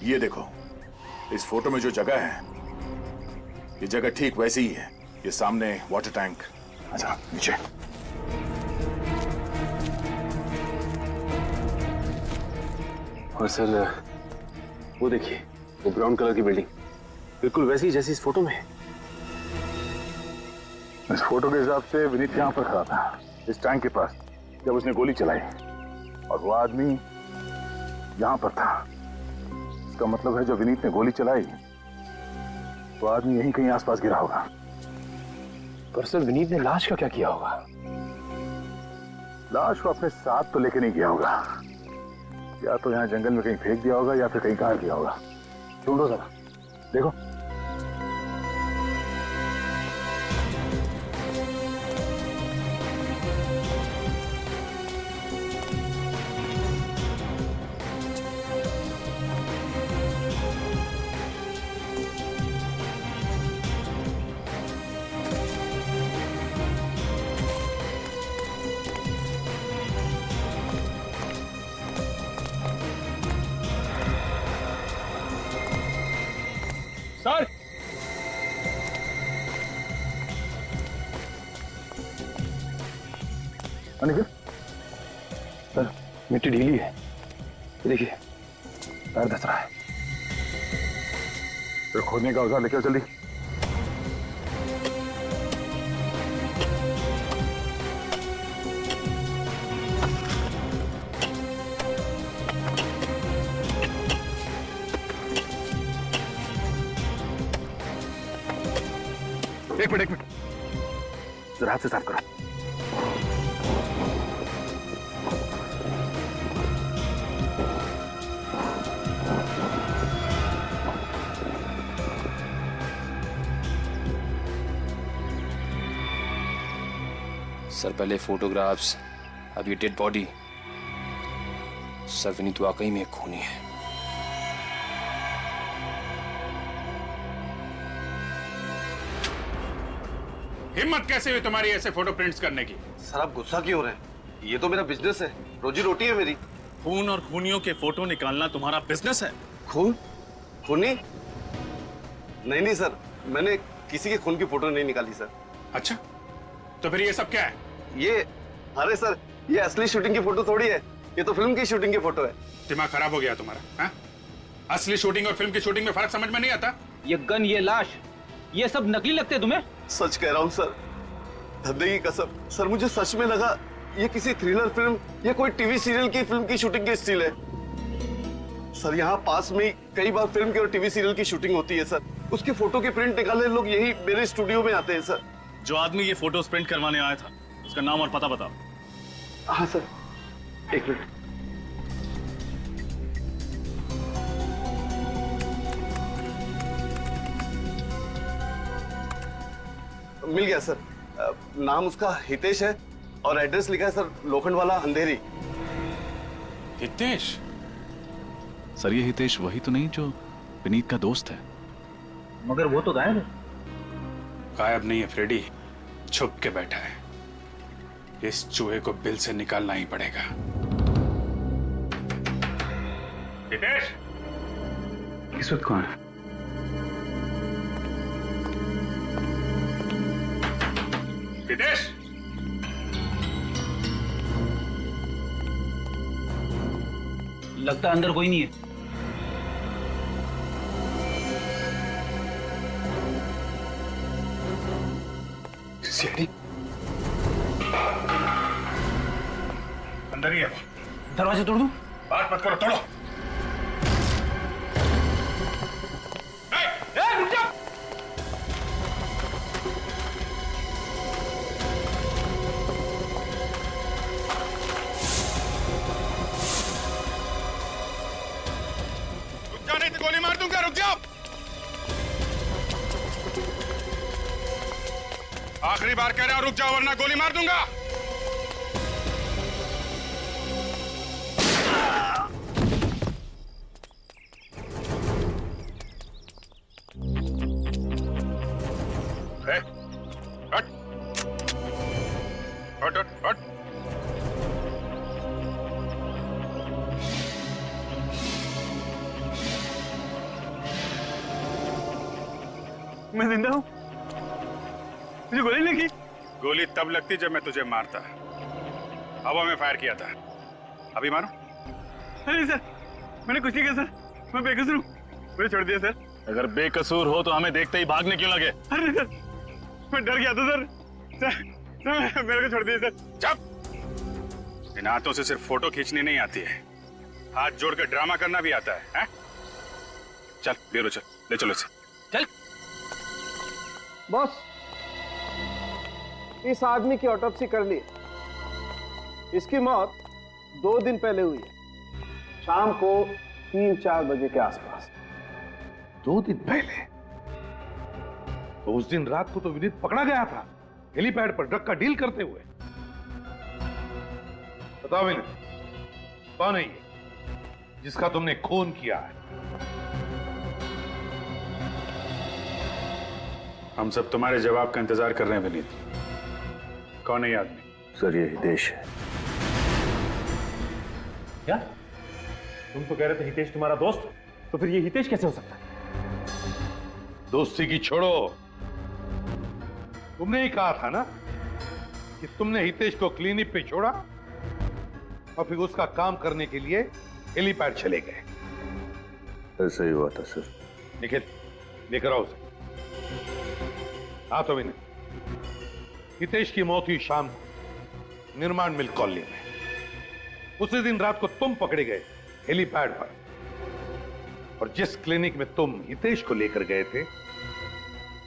ये देखो, इस फोटो में जो जगह है, ये जगह ठीक वैसी ही है। ये सामने वाटर टैंक। अच्छा नीचे। और सर वो देखिए, वो ब्राउन कलर की बिल्डिंग बिल्कुल वैसी जैसी इस फोटो में है। इस फोटो के हिसाब से विनीत यहाँ पर खड़ा था, इस टैंक के पास, जब उसने गोली चलाई, और वो आदमी यहाँ पर था। इसका मतलब है जब विनीत ने गोली चलाई तो आदमी यहीं कहीं आसपास गिरा होगा। पर सर विनीत ने लाश का क्या किया होगा? लाश को अपने साथ तो लेके नहीं गया होगा, या तो यहाँ जंगल में कहीं फेंक दिया होगा या फिर कहीं गाड़ दिया होगा। ढूंढो जरा, देखो। सर अनिकेत, सर मिट्टी ढीली है, देखिए पैर धस रहा है। तो खोदने का औजार लेके आओ जल्दी। एक मिनट, जरा हाथ से साफ करो। सर पहले फोटोग्राफ्स, अब ये डेड बॉडी। सर विनीत वाकई में एक खूनी है। हिम्मत कैसे हुई तुम्हारी ऐसे फोटो प्रिंट्स करने की? सर आप गुस्सा क्यों हो रहे हैं? ये तो मेरा बिजनेस है, रोजी रोटी है मेरी। खून और खूनियों के फोटो निकालना तुम्हारा बिजनेस है? खून? खूनी? नहीं नहीं सर, मैंने किसी के खून की फोटो नहीं निकाली सर। अच्छा, तो फिर ये सब क्या है? ये, अरे सर, ये असली शूटिंग की फोटो थोड़ी है, ये तो फिल्म की शूटिंग की फोटो है। दिमाग खराब हो गया तुम्हारा? हाँ? असली शूटिंग और फिल्म की शूटिंग में फर्क समझ में नहीं आता? ये गन, ये लाश, ये सब नकली लगते हैं तुम्हें? सच कह रहा हूँ सर, धंधे की कसम। सर मुझे सच में लगा ये किसी थ्रिलर फिल्म या कोई टीवी सीरियल की फिल्म की शूटिंग की स्टिल है। सर यहाँ पास में कई बार फिल्म की और टीवी सीरियल की शूटिंग होती है सर, उसके फोटो के प्रिंट निकालने लोग यही मेरे स्टूडियो में आते हैं सर। जो आदमी ये फोटोज प्रिंट करवाने आया था, उसका नाम और पता बताओ। हाँ सर, एक मिनट। मिल गया सर, नाम उसका हितेश है और एड्रेस लिखा है सर, लोखंडवाला अंधेरी। हितेश? सर ये हितेश वही तो नहीं जो विनीत का दोस्त है? मगर वो तो गायब है। गायब नहीं है फ्रेडी, छुप के बैठा है। इस चूहे को बिल से निकालना ही पड़ेगा। हितेश? इस वक्त कौन है? हितेश? लगता अंदर कोई नहीं है। सीढ़ी अंदर ही है। दरवाजा तोड़ दूं? बात मत करो, तोड़ो। रुक जा! रुक जा, नहीं तो गोली मार दूंगा। रुक जाओ। आखिरी बार कह रहा हूं, रुक जाओ वरना गोली मार दूंगा। हट हट हट हट। मैं जिंदा हूँ? मुझे गोली नहीं लगी? गोली तब लगती जब मैं तुझे मारता। हवा में फायर किया था। अभी मारो? अरे सर, मैंने कुछ नहीं किया सर, मैं बेकसूर हूँ, मुझे छोड़ दिया सर। अगर बेकसूर हो तो हमें देखते ही भागने क्यों लगे? अरे सर, मैं डर गया था सर। सर मेरे को छोड़ दिया सर। चुप! इन हाथों से सिर्फ फोटो खींचनी नहीं आती है, हाथ जोड़कर ड्रामा करना भी आता है, हैं? चल ब्यूरो चल, ले चलो इसे। चल। बॉस, इस आदमी की ऑटोप्सी कर ली। इसकी मौत 2 दिन पहले हुई है, शाम को 3-4 बजे के आसपास। 2 दिन पहले? तो उस दिन रात को तो विनीत पकड़ा गया था हेलीपैड पर ड्रग का डील करते हुए। बताओ विनीत, कौन है ये जिसका तुमने खून किया है? हम सब तुम्हारे जवाब का इंतजार कर रहे हैं विनीत। कौन है ये आदमी? सर ये हितेश है। क्या तुम तो कह रहे थे हितेश तुम्हारा दोस्त, तो फिर ये हितेश कैसे हो सकता है? दोस्ती की छोड़ो, तुमने ही कहा था ना कि तुमने हितेश को क्लिनिक पे छोड़ा और फिर उसका काम करने के लिए हेलीपैड चले गए। ऐसा ही हुआ था सर। निखिल, लेकर आओ उसे। हाँ तो विनय, हितेश की मौत हुई शाम को निर्माण मिल कॉलोनी में। उसी दिन रात को तुम पकड़े गए हेलीपैड पर, और जिस क्लिनिक में तुम हितेश को लेकर गए थे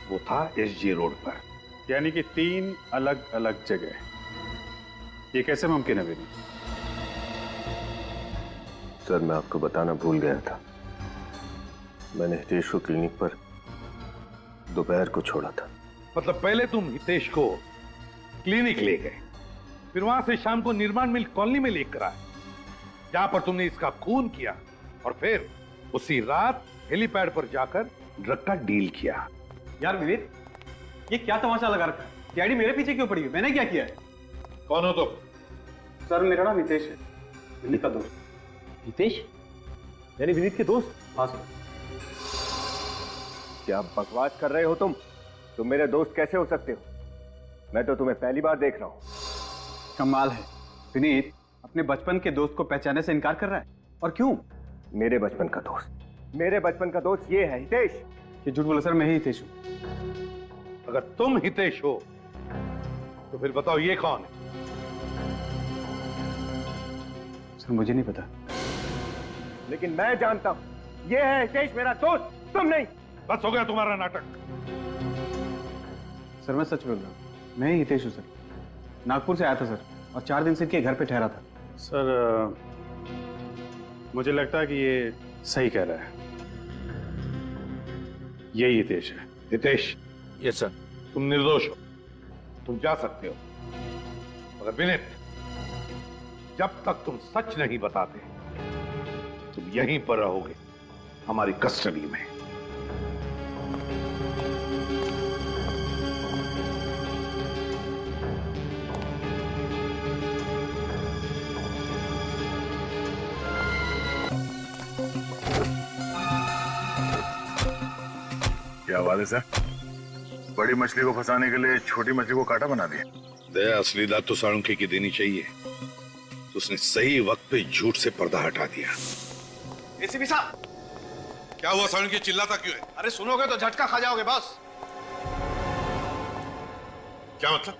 वो था एसजी रोड पर। यानी कि 3 अलग अलग जगह। ये कैसे मुमकिन है विनीत? सर मैं आपको बताना भूल गया था, मैंने हितेश को क्लिनिक पर दोपहर को छोड़ा था। मतलब पहले तुम हितेश को क्लिनिक ले गए, फिर वहां से शाम को निर्माण मिल कॉलोनी में लेकर आए जहां पर तुमने इसका खून किया, और फिर उसी रात हेलीपैड पर जाकर ड्रग का डील किया। यार विवेक, ये क्या तमाशा लगा रखा है? डैडी मेरे पीछे क्यों पड़ी है? मैंने क्या किया है? कौन हो तुम? सर मेरा नाम हितेश है, विनीत का दोस्त। हितेश यानी विनीत के दोस्त? हाँ सर। क्या बकवास कर रहे हो तुम? तुम मेरे दोस्त कैसे हो सकते हो? मैं तो तुम्हें पहली बार देख रहा हूं। कमाल है, विनीत अपने बचपन के दोस्त को पहचानने से इनकार कर रहा है। और क्यों? मेरे बचपन का दोस्त, मेरे बचपन का दोस्त ये है हितेश। ये झूठ बोला सर, मैं ही हितेश हूं। अगर तुम हितेश हो तो फिर बताओ ये कौन है? सर मुझे नहीं पता। लेकिन मैं जानता हूं, ये है हितेश मेरा दोस्त, तुम नहीं। बस हो गया तुम्हारा नाटक। सर मैं सच बोल रहा हूँ, मैं ही हितेश हूँ सर। नागपुर से आया था सर, और 4 दिन से इनके घर पे ठहरा था। सर मुझे लगता है कि ये सही कह रहा है, यही हितेश है। Hitesh, yes sir. तुम निर्दोष हो, तुम जा सकते हो। मगर विनीत, जब तक तुम सच नहीं बताते तुम यहीं पर रहोगे, हमारी कस्टडी में। क्या बात है सर, बड़ी मछली को फंसाने के लिए छोटी मछली को कांटा बना दिया। दया असली दाद तो साळुंखे की देनी चाहिए, तो उसने सही वक्त पे झूठ से पर्दा हटा दिया। एसीपी साहब, क्या हुआ साळुंखे, चिल्लाता क्यों है? अरे सुनोगे तो झटका खा जाओगे बस। क्या मतलब?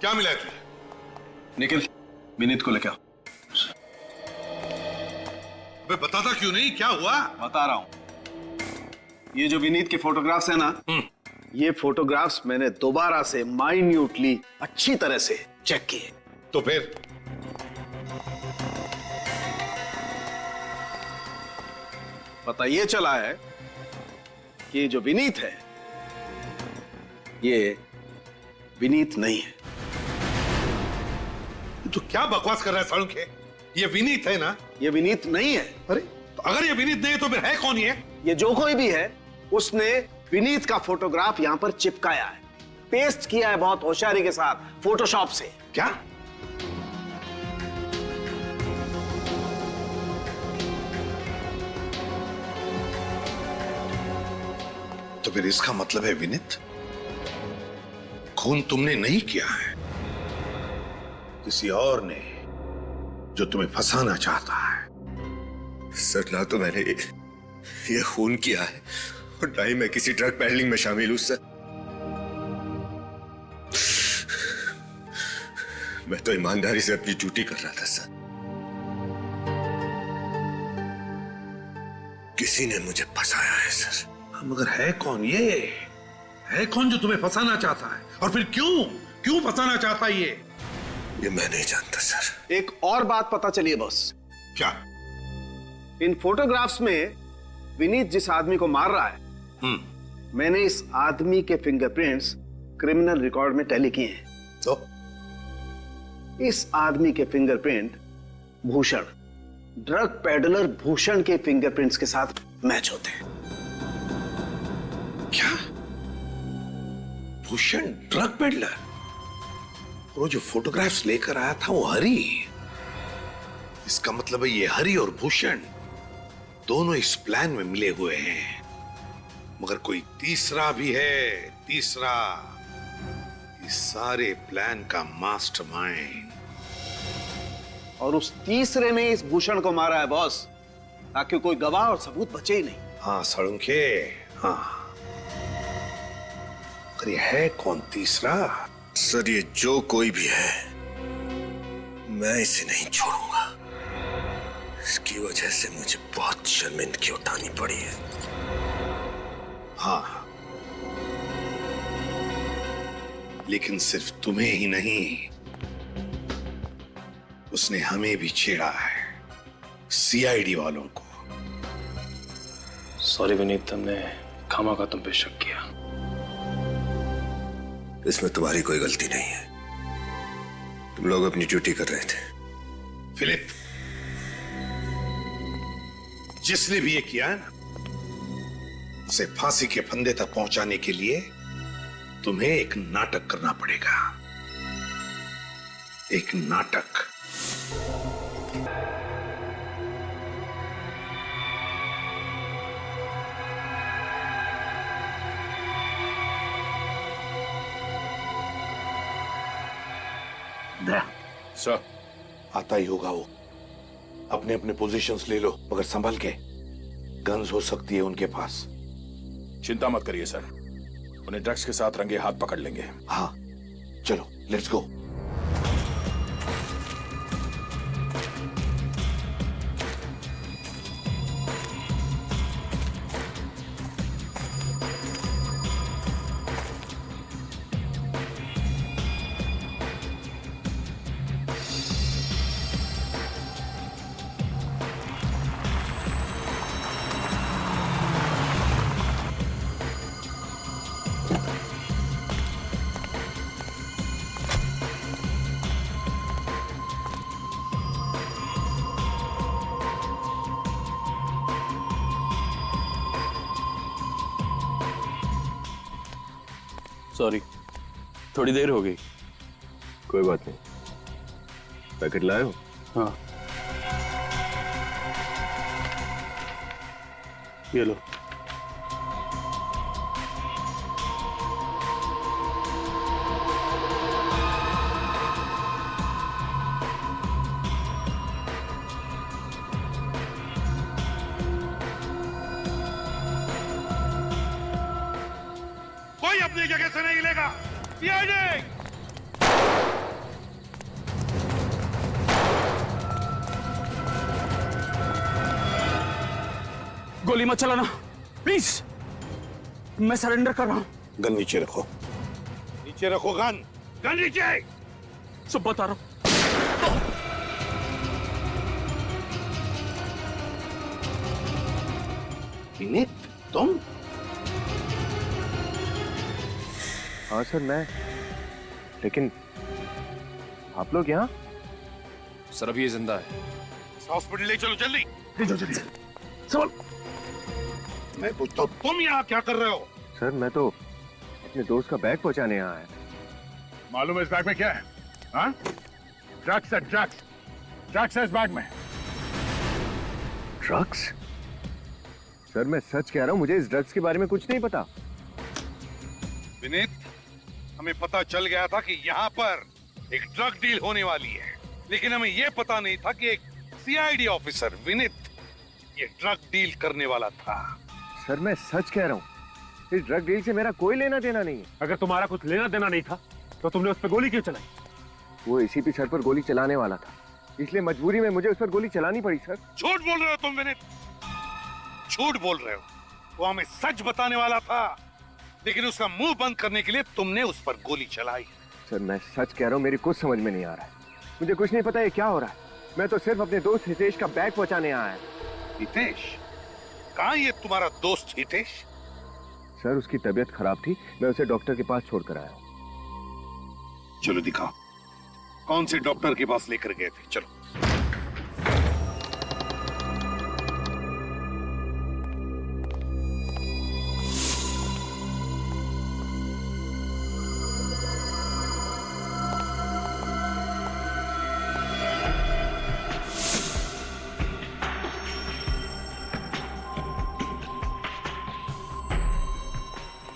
क्या मिला है तुझे? निखिल, विनीत को लेकर आओ। बे बताता क्यों नहीं, क्या हुआ? बता रहा हूं, ये जो विनीत के फोटोग्राफ्स है ना, ये फोटोग्राफ्स मैंने दोबारा से माइन्यूटली अच्छी तरह से चेक किए। तो फिर पता ये चला है कि ये जो विनीत है ये विनीत नहीं है। तू क्या बकवास कर रहा है साळुंखे? ये विनीत है ना? ये विनीत नहीं है। अरे तो अगर ये विनीत नहीं है तो फिर है कौन ये? ये जो कोई भी है उसने विनीत का फोटोग्राफ यहां पर चिपकाया है, पेस्ट किया है बहुत होशियारी के साथ फोटोशॉप से। क्या? तो फिर इसका मतलब है विनीत, खून तुमने नहीं किया है, किसी और ने, जो तुम्हें फंसाना चाहता है। सर ना तो मैंने ये खून किया है और ना ही मैं किसी ड्रग पैडलिंग में शामिल हूं सर। मैं तो ईमानदारी से अपनी ड्यूटी कर रहा था सर। किसी ने मुझे फंसाया है सर। मगर है कौन ये? है कौन जो तुम्हें फंसाना चाहता है? और फिर क्यों फंसाना चाहता है ये मैं नहीं जानता सर। एक और बात पता चली है बॉस। क्या? इन फोटोग्राफ्स में विनीत जिस आदमी को मार रहा है, मैंने इस आदमी के फिंगरप्रिंट्स क्रिमिनल रिकॉर्ड में टैली किए हैं। तो इस आदमी के fingerprint Bhushan, drug peddler Bhushan के फिंगरप्रिंट्स के साथ मैच होते हैं। क्या? Bhushan drug peddler? वो जो फोटोग्राफ्स लेकर आया था वो हरी। इसका मतलब है ये हरी और भूषण दोनों इस प्लान में मिले हुए हैं। मगर कोई तीसरा भी है, तीसरा, इस सारे प्लान का मास्टरमाइंड। और उस तीसरे ने इस भूषण को मारा है बॉस, ताकि कोई गवाह और सबूत बचे ही नहीं। हाँ सड़ुंखे, हाँ। अगर ये है कौन तीसरा? सर ये जो कोई भी है, मैं इसे नहीं छोड़ूंगा। इसकी वजह से मुझे बहुत शर्मिंदगी उठानी पड़ी है। हाँ, लेकिन सिर्फ तुम्हें ही नहीं, उसने हमें भी छेड़ा है, सीआईडी वालों को। सॉरी विनीत, हमने खामा का तुम पे शक किया। इसमें तुम्हारी कोई गलती नहीं है। तुम लोग अपनी ड्यूटी कर रहे थे। फिलिप, जिसने भी ये किया है ना, उसे फांसी के फंदे तक पहुंचाने के लिए तुम्हें एक नाटक करना पड़ेगा। एक नाटक। सर, आता ही होगा वो। अपने अपने पोजीशंस ले लो, मगर संभल के। गन्स हो सकती है उनके पास। चिंता मत करिए सर, उन्हें ड्रग्स के साथ रंगे हाथ पकड़ लेंगे। हाँ, चलो लेट्स गो। सॉरी, थोड़ी देर हो गई। कोई बात नहीं। पैकेट लाए हो? हाँ, ये लो। कोई अपनी जगह से नहीं हिलेगा। गोली मत चलाना प्लीज, मैं सरेंडर कर रहा हूं। गन नीचे रखो। नीचे रखो गन। गन नीचे। सब बता रहा हूं। विनीत, तुम? हाँ सर मैं, लेकिन आप लोग यहाँ? सर अभी ये जिंदा है। हॉस्पिटल ले चलो जल्दी। ले जाओ जल्दी। चल। मैं पूछता हूँ तुम यहाँ क्या कर रहे हो? सर मैं तो अपने दोस्त का बैग पहुंचाने यहाँ आया। मालूम है इस बैग में क्या है? हाँ? ड्रग्स है, ड्रग्स। ड्रग्स है इस बैग में। ड्रग्स? सर मैं सच कह रहा हूँ, मुझे इस ड्रग्स के बारे में कुछ नहीं पता। विनीत, हमें पता चल गया था कि यहाँ पर एक ड्रग डील होने वाली है, लेकिन हमें यह पता नहीं था कि एक सीआईडी ऑफिसर विनीत ये ड्रग डील करने वाला था। सर मैं सच कह रहा हूँ, इस ड्रग डील से मेरा कोई लेना देना नहीं है। अगर तुम्हारा कुछ लेना देना नहीं था तो तुमने उस पर गोली क्यों चलाई? वो एसीपी सर पर गोली चलाने वाला था, इसलिए मजबूरी में मुझे उस पर गोली चलानी पड़ी सर। झूठ बोल रहे हो तुम विनीत, झूठ बोल रहे हो। वो हमें सच बताने वाला था, लेकिन उसका मुंह बंद करने के लिए तुमने उस पर गोली चलाई। सर मैं सच कह रहा हूँ, मेरी कुछ समझ में नहीं आ रहा है। मुझे कुछ नहीं पता ये क्या हो रहा है। मैं तो सिर्फ अपने दोस्त हितेश का बैग पहुंचाने आया। हितेश? कहाँ ये तुम्हारा दोस्त हितेश? सर उसकी तबीयत खराब थी, मैं उसे डॉक्टर के पास छोड़कर आया। चलो दिखाओ, कौन से डॉक्टर के पास लेकर गए थे? चलो।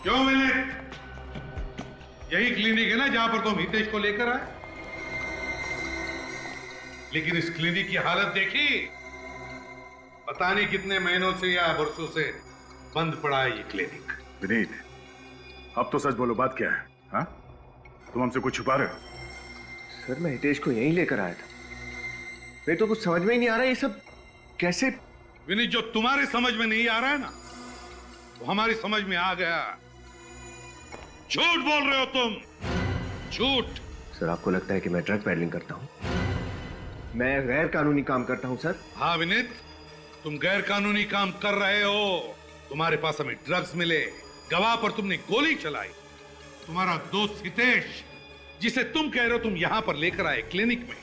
क्यों विनीत? यही क्लिनिक है ना जहां पर तुम हितेश को लेकर आए? लेकिन इस क्लिनिक की हालत देखी, पता नहीं कितने महीनों से या वर्षों से बंद पड़ा है ये क्लिनिक। विनीत, अब तो सच बोलो, बात क्या है? हाँ? तुम हमसे कुछ छुपा रहे हो? सर मैं हितेश को यहीं लेकर आया था, मेरे तो कुछ समझ में ही नहीं आ रहा ये सब कैसे। विनीत, जो तुम्हारे समझ में नहीं आ रहा है ना, वो हमारी समझ में आ गया। झूठ बोल रहे हो तुम, झूठ। सर आपको लगता है कि मैं ड्रग पेडलिंग करता हूँ? मैं गैर कानूनी काम करता हूँ सर। हाँ विनीत, तुम गैर कानूनी काम कर रहे हो। तुम्हारे पास हमें ड्रग्स मिले, गवाह पर तुमने गोली चलाई। तुम्हारा दोस्त हितेश, जिसे तुम कह रहे हो तुम यहां पर लेकर आए क्लिनिक में,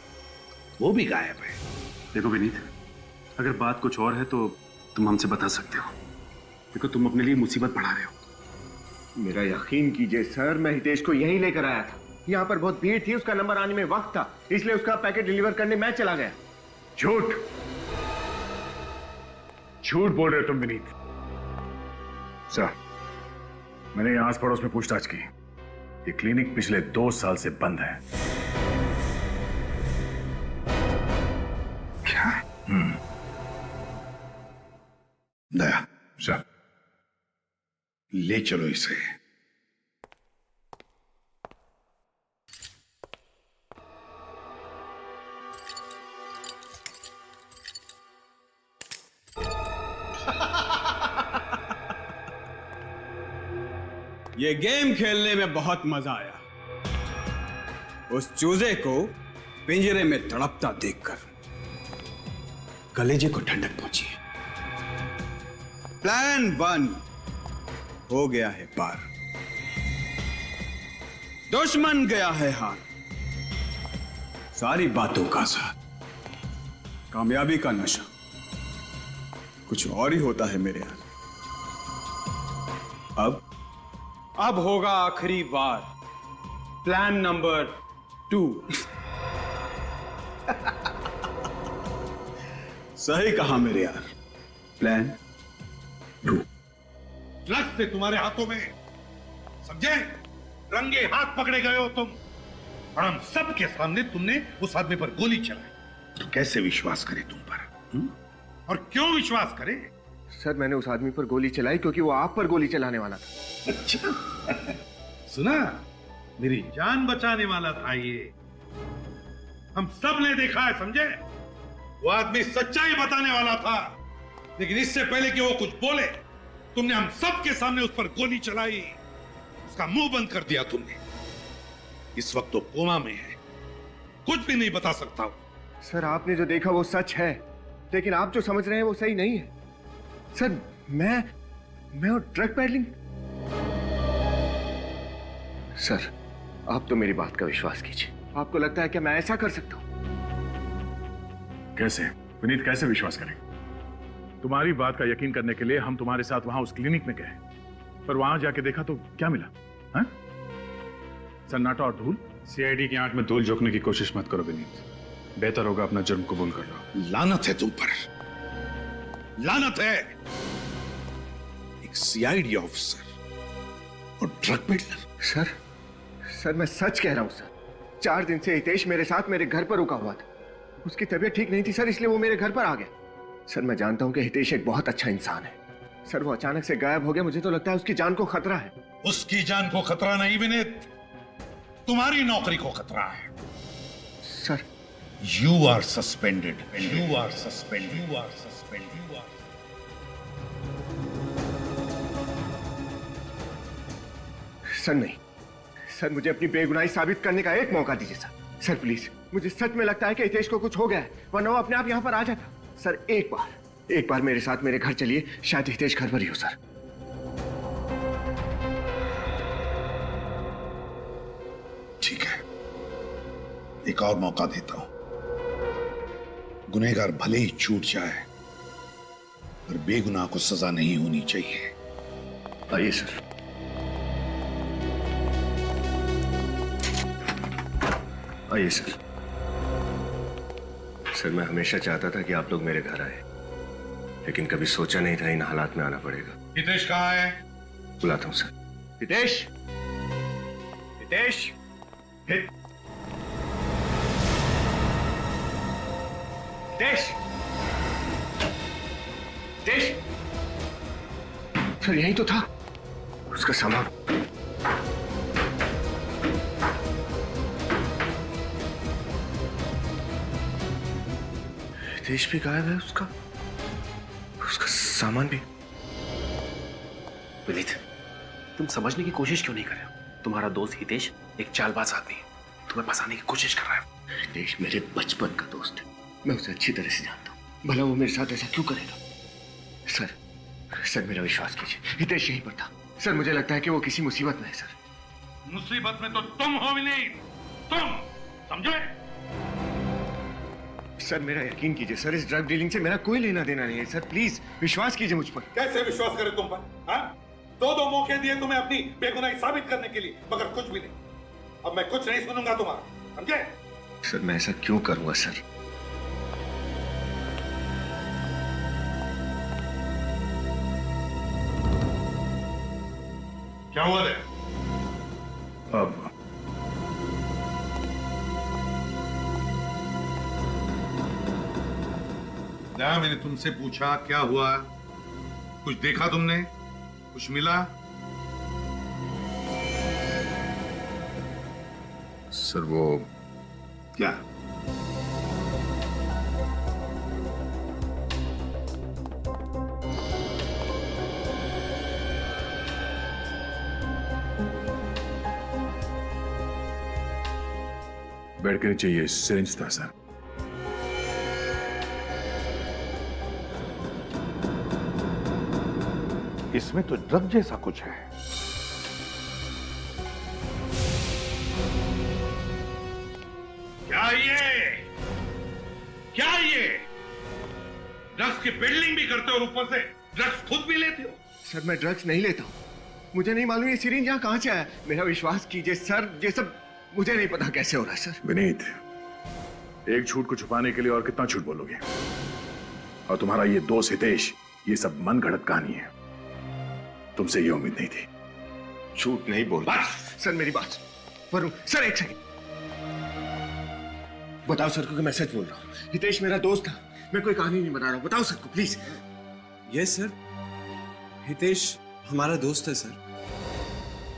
वो भी गायब है। देखो विनीत, अगर बात कुछ और है तो तुम हमसे बता सकते हो। देखो तुम अपने लिए मुसीबत बढ़ा रहे हो। मेरा यकीन कीजिए सर, मैं हितेश को यहीं लेकर आया था। यहाँ पर बहुत भीड़ थी, उसका नंबर आने में वक्त था, इसलिए उसका पैकेट डिलीवर करने मैं चला गया। झूठ, झूठ बोल रहे हो तुम विनीत। सर, मैंने यहां आस पड़ोस में पूछताछ की, ये क्लिनिक पिछले 2 साल से बंद है। क्या? दया सर, ले चलो इसे। ये गेम खेलने में बहुत मजा आया। उस चूजे को पिंजरे में तड़पता देखकर कलेजे को ठंडक पहुंची है। प्लान 1 हो गया है पार, दुश्मन गया है हार। सारी बातों का साथ, कामयाबी का नशा कुछ और ही होता है मेरे यहाँ। अब होगा आखिरी बार, प्लान नंबर 2। सही कहा मेरे यार, प्लान 2। ड्रग्स से तुम्हारे हाथों में, समझे? रंगे हाथ पकड़े गए हो तुम, और हम सबके सामने तुमने उस आदमी पर गोली चलाई। तो कैसे विश्वास करे तुम पर? और क्यों विश्वास करे? सर मैंने उस आदमी पर गोली चलाई क्योंकि वो आप पर गोली चलाने वाला था। अच्छा, सुना? मेरी जान बचाने वाला था ये। हम सब ने देखा है, समझे? वो आदमी सच्चाई बताने वाला था, लेकिन इससे पहले कि वो कुछ बोले, तुमने हम सब के सामने उस पर गोली चलाई, उसका मुंह बंद कर दिया तुमने। इस वक्त तो कोमा में है, कुछ भी नहीं बता सकता हूं। सर आपने जो देखा वो सच है, लेकिन आप जो समझ रहे हैं वो सही नहीं है। सर मैं और ड्रग पेडलिंग। सर आप तो मेरी बात का विश्वास कीजिए। आपको लगता है कि मैं ऐसा कर सकता हूं? कैसे विनीत, कैसे विश्वास करें? तुम्हारी बात का यकीन करने के लिए हम तुम्हारे साथ वहां उस क्लिनिक में गए, पर वहां जाके देखा तो क्या मिला? हाँ? सन्नाटा और धूल। सीआईडी की आंख में धूल झोंकने की कोशिश मत करो विनीत, बेहतर होगा अपना जुर्म कबूल कर लो। लानत है तुम पर, लानत है। एक सीआईडी ऑफिसर और ड्रग पेडलर। सर मैं सच कह रहा हूं सर। 4 दिन से हितेश मेरे साथ मेरे घर पर रुका हुआ था। उसकी तबीयत ठीक नहीं थी सर, इसलिए वो मेरे घर पर आ गया। सर मैं जानता हूं कि हितेश एक बहुत अच्छा इंसान है। सर वो अचानक से गायब हो गया, मुझे तो लगता है उसकी जान को खतरा है। उसकी जान को खतरा नहीं विनीत, तुम्हारी नौकरी को खतरा है। Sir you are suspended, you are suspended, you are suspended, you are. Sir नहीं सर, मुझे अपनी बेगुनाही साबित करने का एक मौका दीजिए सर। सर प्लीज, मुझे सच में लगता है कि हितेश को कुछ हो गया है, वरना वो अपने आप यहाँ पर आ जाता। सर एक बार मेरे साथ मेरे घर चलिए, शायद हितेश घर पर ही हो सर। ठीक है, एक और मौका देता हूं। गुनहगार भले ही छूट जाए, पर बेगुनाह को सजा नहीं होनी चाहिए। आइए सर। आइए सर। सर मैं हमेशा चाहता था कि आप लोग मेरे घर आए, लेकिन कभी सोचा नहीं था इन हालात में आना पड़ेगा। हितेश कहाँ है? बुलाता हूं सर। हितेश, हितेश, हितेश, हितेश। सर यही तो था उसका सामान। हितेश भी गायब है, उसका सामान भी। विनीत, तुम समझने की कोशिश क्यों नहीं कर रहे हो? तुम्हारा दोस्त हितेश एक चालबाज आदमी है, तुम्हें फंसाने की कोशिश कर रहा है। हितेश मेरे बचपन का दोस्त है, मैं उसे अच्छी तरह से जानता हूँ। भला वो मेरे साथ ऐसा क्यों करेगा? सर मेरा विश्वास कीजिए, हितेश यहीं पर था। सर मुझे लगता है कि वो किसी मुसीबत में है। सर मुसीबत में तो तुम हो विनीत, तुम समझे? सर मेरा यकीन कीजिए सर, इस ड्रग डीलिंग से मेरा कोई लेना देना नहीं है। सर प्लीज विश्वास कीजिए मुझ पर। कैसे विश्वास करें तुम पर? हाँ? 2 मौके दिए तुम्हें अपनी बेगुनाही साबित करने के लिए, मगर कुछ भी नहीं। अब मैं कुछ नहीं सुनूंगा तुम्हारा, समझे? सर मैं ऐसा क्यों करूंगा सर? क्या हुआ है? अब ना, मैंने तुमसे पूछा क्या हुआ? कुछ देखा तुमने? कुछ मिला? सर वो क्या? बेड के नीचे ये सिरिंज था सर। इसमें तो ड्रग जैसा कुछ है। क्या ये ड्रग्स की बिल्डिंग भी करते हो, ऊपर से ड्रग्स खुद भी लेते हो? सर मैं ड्रग्स नहीं लेता हूँ, मुझे नहीं मालूम ये सिरिंज यहाँ कहाँ से आया। मेरा विश्वास कीजिए सर, ये सब मुझे नहीं पता कैसे हो रहा है। सर विनीत, एक झूठ को छुपाने के लिए और कितना झूठ बोलोगे? और तुम्हारा ये दोस्त हितेश, ये सब मन गढ़ंत कहानी है। तुमसे ये उम्मीद नहीं थी। झूठ नहीं बोल रहा सर, मेरी बात वरुण। सर एक सेकंड, बताओ सर को कि मैं सच बोल रहा हूँ। हितेश मेरा दोस्त था, मैं कोई कहानी नहीं बना रहा हूँ। बताओ सर को प्लीज। यस सर, हितेश हमारा दोस्त है सर।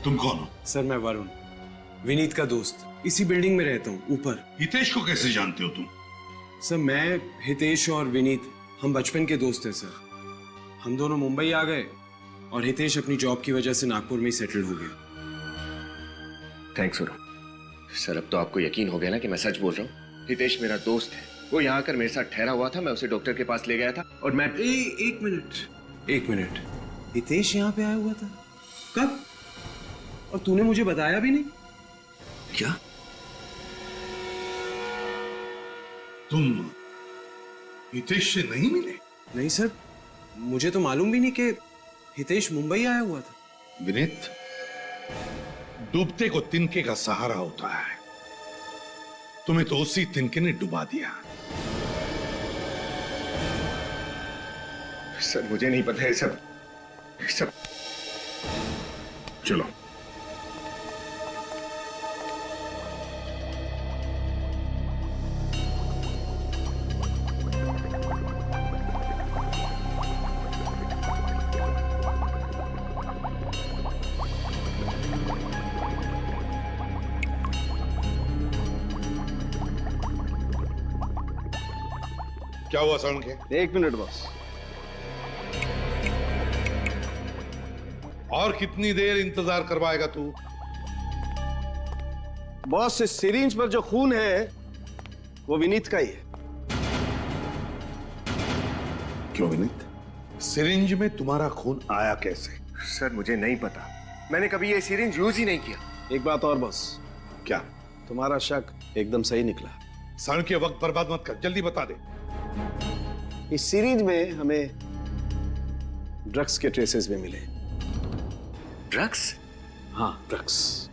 तुम कौन हो? सर मैं वरुण, विनीत का दोस्त। इसी बिल्डिंग में रहता हूँ ऊपर। हितेश को कैसे जानते हो तुम? सर मैं, हितेश और विनीत हम बचपन के दोस्त हैं सर। हम दोनों मुंबई आ गए और हितेश अपनी जॉब की वजह से नागपुर में ही सेटल हो गया। थैंक्स वरुण। सर अब तो आपको यकीन हो गया ना कि मैं सच बोल रहा हूँ। हितेश मेरा दोस्त है, वो यहाँ आकर मेरे साथ ठहरा हुआ था, मैं उसे डॉक्टर के पास ले गया था और मैं एक मिनट, हितेश यहाँ पे आया हुआ था कब? और तूने मुझे बताया भी नहीं? क्या? तुम हितेश से नहीं मिले? नहीं सर, मुझे तो मालूम भी नहीं कि हितेश मुंबई आया हुआ था। विनीत, डूबते को तिनके का सहारा होता है। तुम्हें तो उसी तिनके ने डुबा दिया। सर मुझे नहीं पता है सब। चलो क्या हुआ सरण के? 1 मिनट बॉस। और कितनी देर इंतजार करवाएगा तू? बॉस, इस सिरिंज पर जो खून है वो विनीत का ही है। क्यों विनीत? सिरिंज में तुम्हारा खून आया कैसे? सर मुझे नहीं पता, मैंने कभी ये सिरिंज यूज ही नहीं किया। एक बात और बॉस, क्या? तुम्हारा शक एकदम सही निकला। सरण के वक्त बर्बाद मत कर, जल्दी बता दे। इस सीरीज में हमें ड्रग्स के ट्रेसेस भी मिले। ड्रग्स? हाँ, ड्रग्स।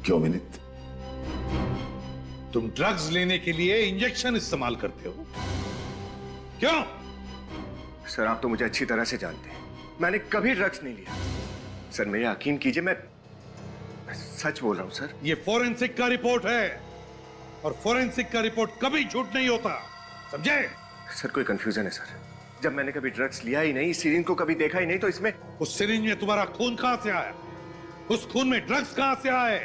क्यों विनीत? तुम ड्रग्स लेने के लिए इंजेक्शन इस्तेमाल करते हो? क्यों? सर आप तो मुझे अच्छी तरह से जानते हैं, मैंने कभी ड्रग्स नहीं लिया। सर मेरे यकीन कीजिए, मैं सच बोल रहा हूं सर। ये फोरेंसिक का रिपोर्ट है और फोरेंसिक का रिपोर्ट कभी झूठ नहीं होता, समझे? सर कोई कंफ्यूजन है सर, जब मैंने कभी ड्रग्स लिया ही नहीं, इस सिरिंज को कभी देखा ही नहीं, तो इसमें उस सिरिंज में तुम्हारा खून कहां से आया? उस खून में ड्रग्स कहां से आए?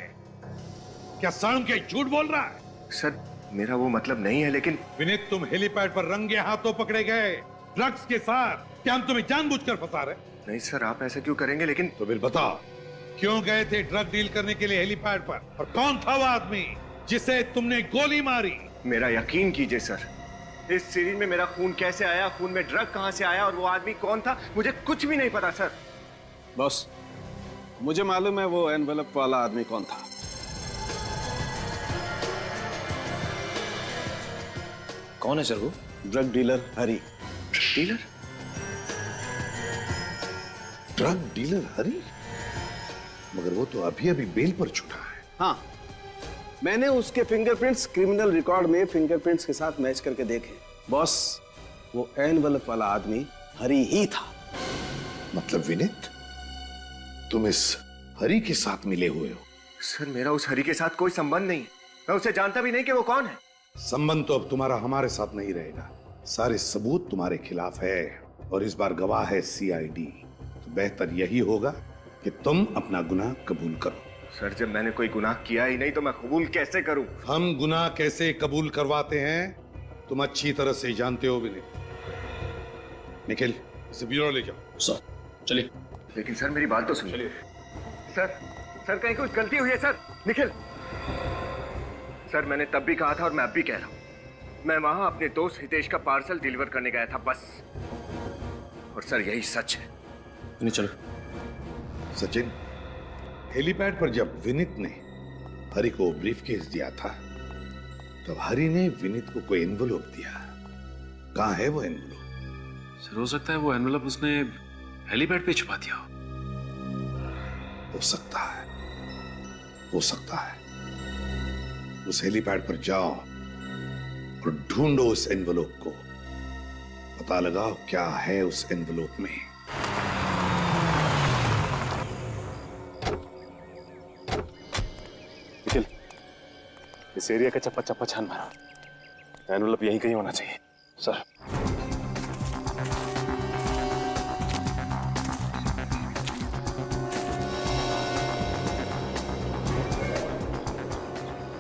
क्या सरण के झूठ बोल रहा है? सर मेरा वो मतलब नहीं है, लेकिन विनीत तुम हेलीपैड पर रंगे हाथों पकड़े गए ड्रग्स के साथ। क्या हम तुम्हें जानबूझकर फंसा रहे? नहीं सर, आप ऐसा क्यों करेंगे? लेकिन तो फिर बताओ, क्यों गए थे ड्रग डील करने के लिए हेलीपैड पर? और कौन था वो आदमी जिसे तुमने गोली मारी? मेरा यकीन कीजिए सर, इस सिरिंज में मेरा खून कैसे आया, खून में ड्रग कहां से आया और वो आदमी कौन था, मुझे कुछ भी नहीं पता सर। बॉस, मुझे मालूम है वो एनवेलप वाला आदमी कौन था। कौन है सर वो? ड्रग डीलर हरी। डीलर? ड्रग डीलर हरी? मगर वो तो अभी अभी बेल पर छूटा है। हाँ, मैंने उसके फिंगरप्रिंट्स क्रिमिनल रिकॉर्ड में फिंगरप्रिंट्स के साथ मैच करके देखे। बॉस, वो एनवेलप वाला आदमी हरी ही था। मतलब विनीत, तुम इस हरी के साथ मिले हुए हो? सर मेरा उस हरी के साथ कोई संबंध नहीं, मैं उसे जानता भी नहीं कि वो कौन है। संबंध तो अब तुम्हारा हमारे साथ नहीं रहेगा, सारे सबूत तुम्हारे खिलाफ है और इस बार गवाह है सीआईडी। तो बेहतर यही होगा कि तुम अपना गुनाह कबूल करो। सर जब मैंने कोई गुनाह किया ही नहीं तो मैं कबूल कैसे करूं? हम गुनाह कैसे कबूल करवाते हैं तुम अच्छी तरह से जानते हो विनीत। निखिल, इसे ब्यूरो ले जाओ। सर चलिए। लेकिन सर मेरी बात तो सुनिए। सर कहीं कुछ गलती हुई है सर? निखिल, सर मैंने तब भी कहा था और मैं अब भी कह रहा हूं, मैं वहां अपने दोस्त हितेश का पार्सल डिलीवर करने गया था बस। और सर यही सच है। नहीं चलो। सचिन, हेलीपैड पर जब विनीत ने हरी को ब्रीफकेस दिया था तब हरी ने विनीत को कोई एनवेलप दिया। कहां है वो एनवेलप? सर हो सकता है वो एनवेलप उसने हेलीपैड पे छुपा दिया हो सकता है, हो सकता है। उस हेलीपैड पर जाओ और ढूंढो उस एनवेलप को, पता लगाओ क्या है उस एनवेलप में। निखिल, इस एरिया का चप्पा चप्पा छान मारो, एनवेलप यहीं कहीं होना चाहिए। सर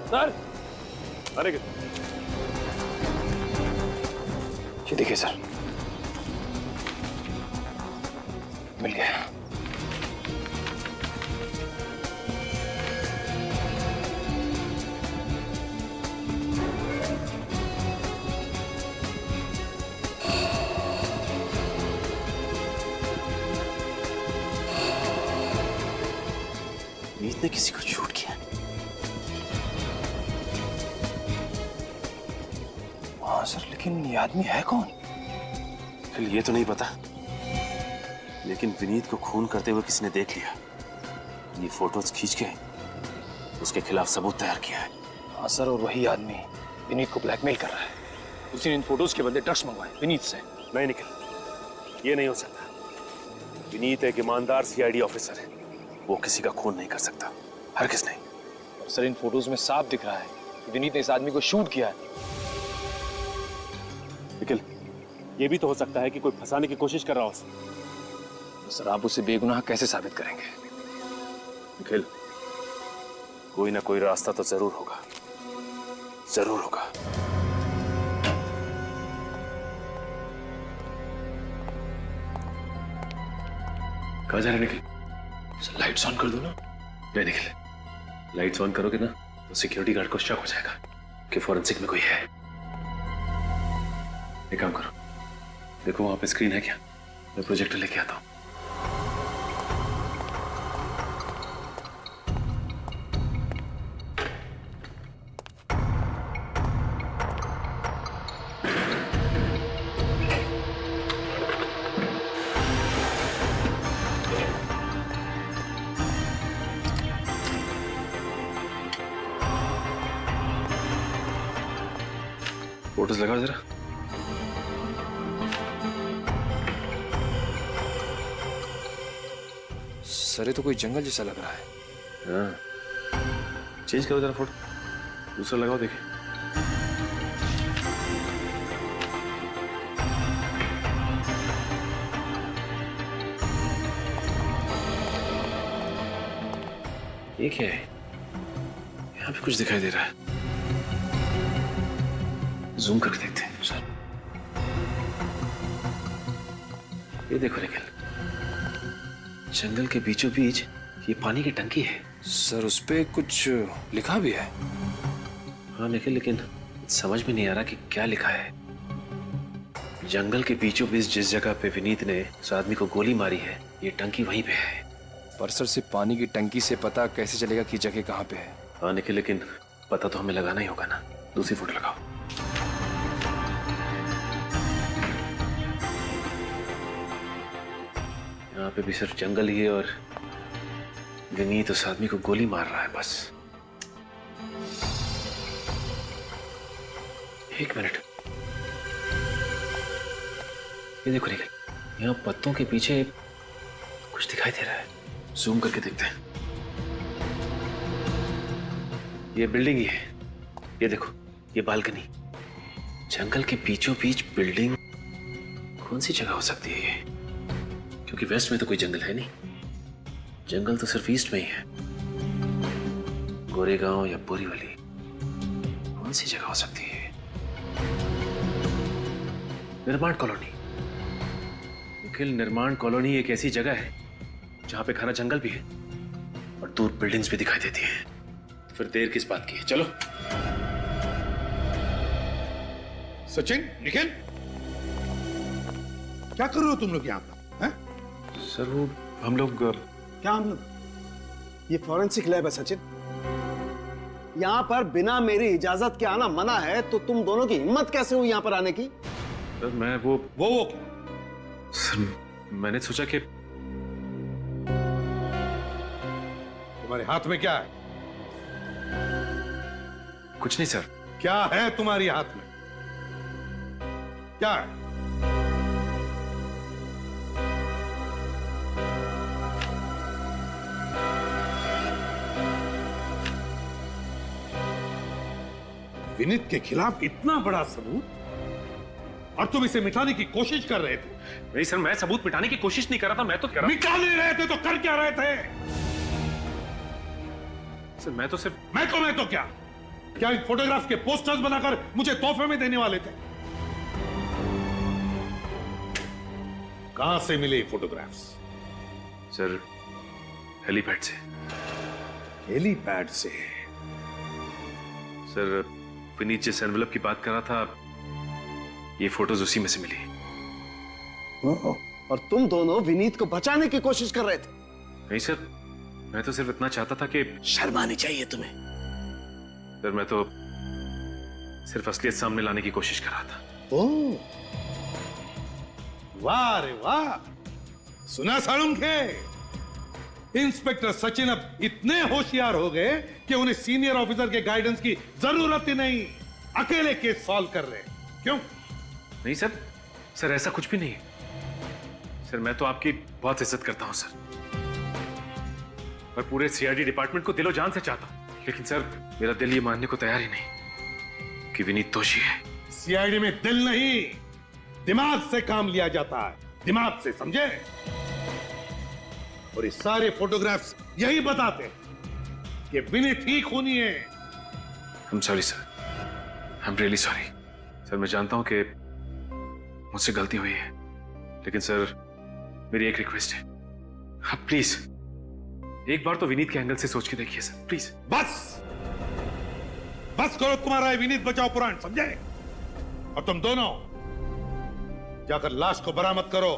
सर, अरे ये देखिए सर, मिल गया। मीत ने किसी को शूट किया। हाँ सर, लेकिन ये आदमी है कौन? फिर ये तो नहीं पता, लेकिन विनीत को खून करते हुए किसी ने देख लिया। ये फोटोज खींच के उसके खिलाफ सबूत तैयार किया है। हाँ सर, और वही आदमी विनीत को ब्लैकमेल कर रहा है। उसी ने इन फोटोज के बदले ड्रग्स मंगवाए विनीत से। नहीं निखिल, ये नहीं हो सकता। विनीत एक ईमानदार सीआईडी ऑफिसर है, वो किसी का खून नहीं कर सकता, हरगिज़ नहीं। और सर इन फोटोज में साफ दिख रहा है कि विनीत ने इस आदमी को शूट किया है। निखिल, ये भी तो हो सकता है कि कोई फंसाने की कोशिश कर रहा हो। तो सर आप उसे बेगुनाह कैसे साबित करेंगे? निखिल, कोई ना कोई रास्ता तो जरूर होगा, जरूर होगा। कहाँ जा रहे निखिल? सर लाइट्स ऑन कर दो ना। नहीं निखिल, लाइट्स ऑन करोगे ना तो सिक्योरिटी गार्ड को शक हो जाएगा कि फॉरेंसिक में कोई है। एक काम करो, देखो वहां पे स्क्रीन है क्या? मैं प्रोजेक्टर लेके आता हूँ। फोटोज लगाओ जरा। सर ये तो कोई जंगल जैसा लग रहा है। हाँ, चेंज करो जरा फोटो, दूसरा लगाओ देखिए। ये क्या है? यहाँ पे कुछ दिखाई दे रहा है, जूम करके देखते हैं सर। ये देखो निखिल, जंगल के बीचों बीच ये पानी की टंकी है। सर उस पे कुछ लिखा भी है। हाँ निखिल, लेकिन समझ में नहीं आ रहा कि क्या लिखा है। जंगल के बीचों बीच जिस जगह पे विनीत ने उस आदमी को गोली मारी है, ये टंकी वहीं पे है। पर सर सिर्फ पानी की टंकी से पता कैसे चलेगा कि जगह कहाँ पे है? हाँ निखिल, लेकिन पता तो हमें लगाना ही होगा ना। दूसरी फोटो लगाओ। यहाँ पे भी सिर्फ जंगल ही है और विनीत उस आदमी को गोली मार रहा है बस। एक मिनट, ये देखो निखिल, यहाँ पत्तों के पीछे कुछ दिखाई दे रहा है। जूम करके देखते हैं। ये बिल्डिंग ही है, ये देखो, ये बालकनी। जंगल के बीचों बीच बिल्डिंग, कौन सी जगह हो सकती है ये? क्योंकि वेस्ट में तो कोई जंगल है नहीं, जंगल तो सिर्फ ईस्ट में ही है। गोरेगांव या बोरीवली, कौन सी जगह हो सकती है? निर्माण कॉलोनी। निखिल, निर्माण कॉलोनी एक ऐसी जगह है जहां पे घना जंगल भी है और दूर बिल्डिंग्स भी दिखाई देती हैं। फिर देर किस बात की है? चलो। सचिन, निखिल, क्या कर रहे हो तुम लोग यहाँ पर? हैं? सर वो हम लोग क्या हम लोग? ये फॉरेंसिक लैब है सचिन। यहाँ पर बिना मेरी इजाजत के आना मना है, तो तुम दोनों की हिम्मत कैसे हुई यहाँ पर आने की? सर मैं वो क्या? सर मैंने सोचा कि तुम्हारे हाथ में क्या है? कुछ नहीं सर। क्या है तुम्हारी हाथ में? क्या है? विनीत के खिलाफ इतना बड़ा सबूत और तुम इसे मिटाने की कोशिश कर रहे थे। नहीं सर, मैं सबूत मिटाने की कोशिश नहीं कर रहा था, मैं तो कर मिटा नहीं रहे थे तो कर क्या रहे थे? सर मैं तो सिर्फ मैं तो क्या इन फोटोग्राफ के पोस्टर्स बनाकर मुझे तोहफे में देने वाले थे? कहां से मिले फोटोग्राफ्स? सर हेलीपैड से। हेलीपैड से? सर विनीत जिस एनवेलप की बात कर रहा था, ये फोटोज उसी में से मिली। और तुम दोनों विनीत को बचाने की कोशिश कर रहे थे? नहीं सर, मैं तो सिर्फ इतना चाहता था कि शर्म आनी चाहिए तुम्हें। सर मैं तो सिर्फ असलियत सामने लाने की कोशिश कर रहा था। ओह, वाह रे वाह। सुना सालुंखे, इंस्पेक्टर सचिन अब इतने होशियार हो गए कि उन्हें सीनियर ऑफिसर के गाइडेंस की जरूरत ही नहीं, अकेले केस सॉल्व कर रहे हैं। क्यों? नहीं सर, सर ऐसा कुछ भी नहीं है। सर मैं तो आपकी बहुत इज्जत करता हूं सर, और पूरे सीआईडी डिपार्टमेंट को दिलो जान से चाहता हूं, लेकिन सर मेरा दिल ये मानने को तैयार ही नहीं कि विनीत दोषी है। सीआईडी में दिल नहीं, दिमाग से काम लिया जाता है, दिमाग से, समझे? और ये सारे फोटोग्राफ्स यही बताते हैं कि विनीत ही खूनी है। I am sorry sir, I am really sorry sir. मैं जानता हूं कि मुझसे गलती हुई है, लेकिन सर मेरी एक रिक्वेस्ट है, प्लीज एक बार तो विनीत के एंगल से सोच के देखिए सर, प्लीज। बस बस करो, तुम्हारा है विनीत बचाओ पुराण, समझे? और तुम दोनों जाकर लाश को बरामद करो,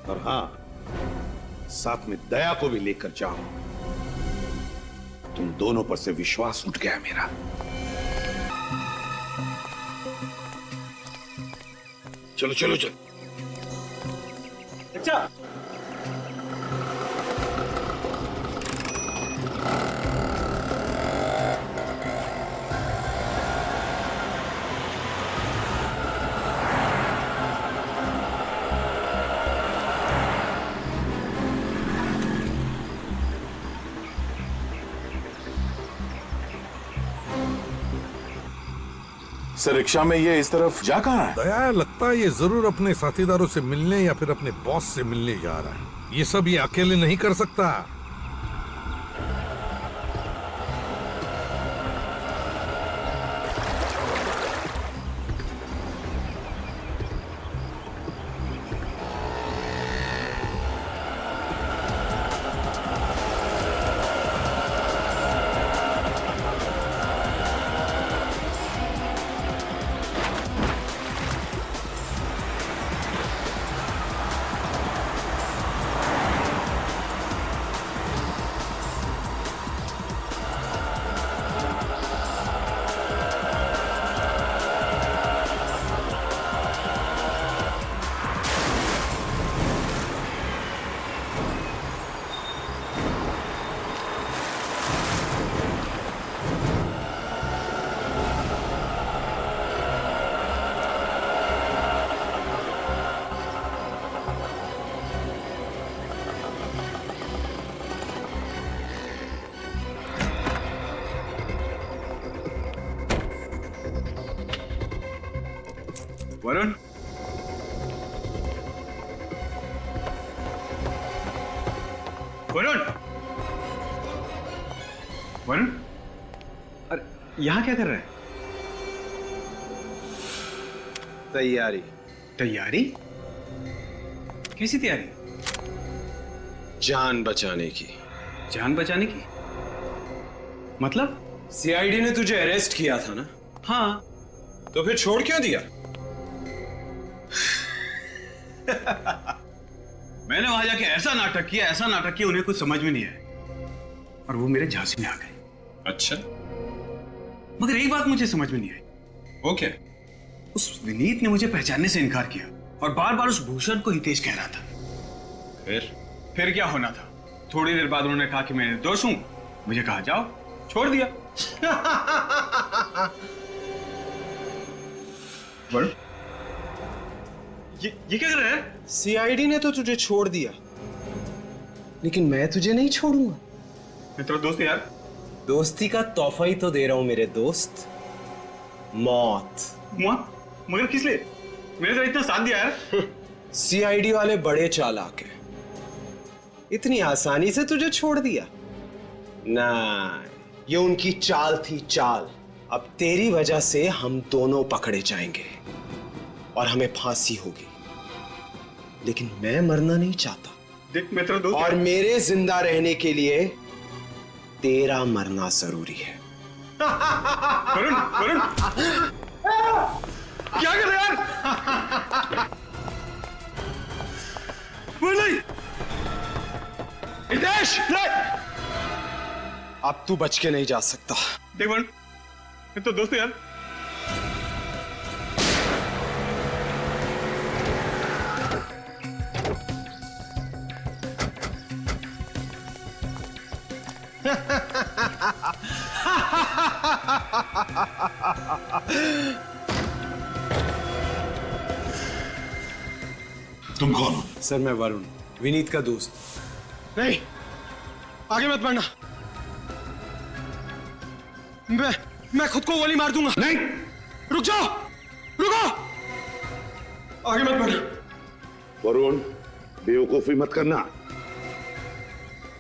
और हां, साथ में दया को भी लेकर जाओ। तुम दोनों पर से विश्वास उठ गया मेरा। चलो चलो चलो। अच्छा, सर रिक्शा में ये इस तरफ जा कहाँ है? दया लगता है ये जरूर अपने साथीदारों से मिलने या फिर अपने बॉस से मिलने जा रहा है। ये सब ये अकेले नहीं कर सकता। वरुण, वरुण, वरुण, अरे यहां क्या कर रहा है? तैयारी। तैयारी? कैसी तैयारी? जान बचाने की। जान बचाने की? मतलब? सीआईडी ने तुझे अरेस्ट किया था ना? हाँ। तो फिर छोड़ क्यों दिया? मैंने वहां जाके ऐसा नाटक किया उन्हें कुछ समझ में नहीं आया और वो मेरे झांसे में आ गए। अच्छा, मगर एक बात मुझे समझ में नहीं आई। वो क्या? उस विनीत ने मुझे पहचानने से इनकार किया और बार बार उस भूषण को हितेश कह रहा था। फिर क्या होना था? थोड़ी देर बाद उन्होंने कहा कि मैं निर्दोष हूं, मुझे कहा जाओ, छोड़ दिया। बड़ो, ये क्या कर रहा है? सीआईडी ने तो तुझे छोड़ दिया, लेकिन मैं तुझे नहीं छोड़ूंगा। मैं तेरा दोस्त है यार। दोस्ती का तोहफा ही तो दे रहा हूं मेरे दोस्त, मौत। मौत? मगर किस लिए? मैंने तो इतना साथ दिया यार। सीआईडी वाले बड़े चालाक हैं, इतनी आसानी से तुझे छोड़ दिया ना। ये उनकी चाल थी, चाल। अब तेरी वजह से हम दोनों पकड़े जाएंगे और हमें फांसी होगी, लेकिन मैं मरना नहीं चाहता। देख, मैं तेरा दोस्त और मेरे जिंदा रहने के लिए तेरा मरना जरूरी है। वरुण, वरुण, क्या कर रहे यार? नहीं, हितेश, अब तू बच के नहीं जा सकता। देख वरुण, मैं तो दोस्त है यार। तुम कौन हो? सर मैं वरुण, विनीत का दोस्त। नहीं, आगे मत बढ़ना। मैं खुद को गोली मार दूंगा। नहीं, रुक जाओ, रुको, आगे मत बढ़ना। वरुण, बेवकूफी मत करना।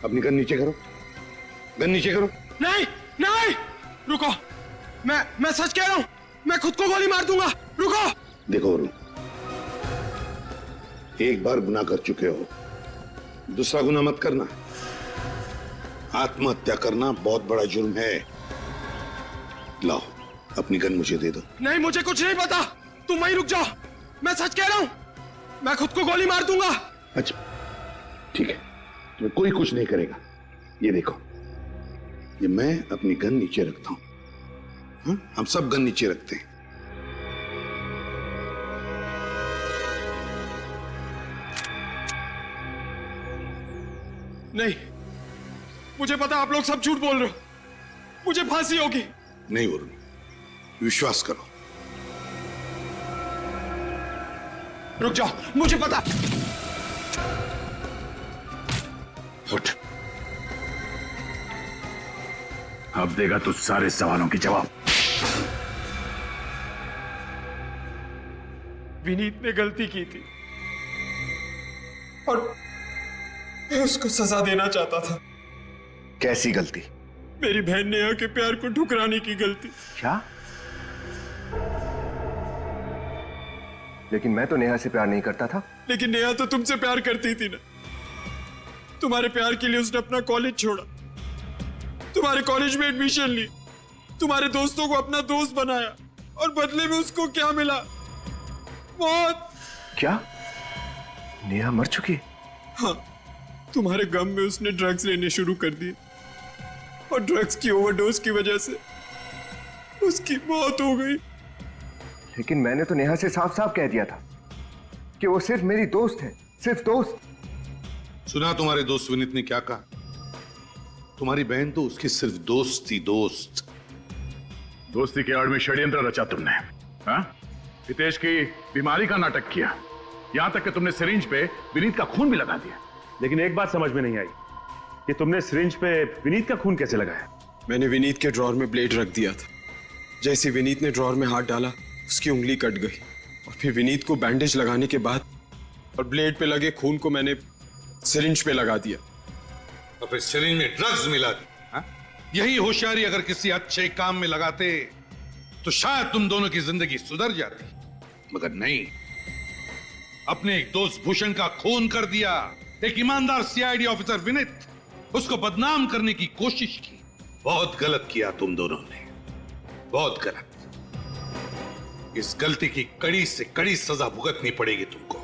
अपनी गन नीचे करो, गन नीचे करो। नहीं नहीं, रुको, मैं सच कह रहा हूं, मैं खुद को गोली मार दूंगा, रुको। देखो वरुण, एक बार गुनाह कर चुके हो, दूसरा गुनाह मत करना। आत्महत्या करना बहुत बड़ा जुर्म है। लाओ अपनी गन मुझे दे दो। नहीं, मुझे कुछ नहीं पता। तुम वहीं रुक जाओ, मैं सच कह रहा हूं। मैं खुद को गोली मार दूंगा। अच्छा ठीक है, तुम्हें कोई कुछ नहीं करेगा। ये देखो, ये मैं अपनी गन नीचे रखता हूं। हाँ? हम सब गन नीचे रखते हैं। नहीं, मुझे पता आप लोग सब झूठ बोल रहे हो। मुझे फांसी होगी। नहीं वरुण, विश्वास करो। रुक जाओ, मुझे पता। उठ, अब देगा तू सारे सवालों के जवाब। विनीत ने गलती की थी और मैं उसको सजा देना चाहता था। कैसी गलती? मेरी बहन नेहा के प्यार को ठुकराने की गलती। क्या? लेकिन मैं तो नेहा से प्यार नहीं करता था। लेकिन नेहा तो तुमसे प्यार करती थी ना। तुम्हारे प्यार के लिए उसने अपना कॉलेज छोड़ा, तुम्हारे कॉलेज में एडमिशन ली, तुम्हारे दोस्तों को अपना दोस्त बनाया और बदले में उसको क्या मिला? मौत। क्या? नेहा मर चुकी? हाँ, तुम्हारे गम में उसने ड्रग्स लेने शुरू कर दिए और ड्रग्स की ओवरडोज की वजह से उसकी मौत हो गई। लेकिन मैंने तो नेहा से साफ साफ कह दिया था कि वो सिर्फ मेरी दोस्त है, सिर्फ दोस्त। सुना तुम्हारे दोस्त विनीत ने क्या कहा? तुम्हारी बहन तो उसकी सिर्फ दोस्त थी, दोस्त। दोस्ती के आड़ में षड्यंत्र रचा तुमने। हाँ? हितेश की बीमारी का नाटक किया, यहां तक कि तुमने सिरिंज पे विनीत का खून भी लगा दिया। लेकिन एक बात समझ में नहीं आई कि तुमने सिरिंज पे विनीत का खून कैसे लगाया? मैंने विनीत के ड्रॉर में ब्लेड रख दिया था। जैसे विनीत ने ड्रॉर में हाथ डाला, उसकी उंगली कट गई और फिर विनीत को बैंडेज लगाने के बाद और ब्लेड पे लगे खून को मैंने सिरिंज पे लगा दिया। और फिर सिरिंज में ड्रग्स मिला दी। हाँ? यही होशियारी अगर किसी अच्छे काम में लगाते तो शायद तुम दोनों की जिंदगी सुधर जाती, मगर नहीं। अपने एक दोस्त भूषण का खून कर दिया। एक ईमानदार सीआईडी ऑफिसर विनीत, उसको बदनाम करने की कोशिश की। बहुत गलत किया तुम दोनों ने, बहुत गलत। इस गलती की कड़ी से कड़ी सजा भुगतनी पड़ेगी तुमको।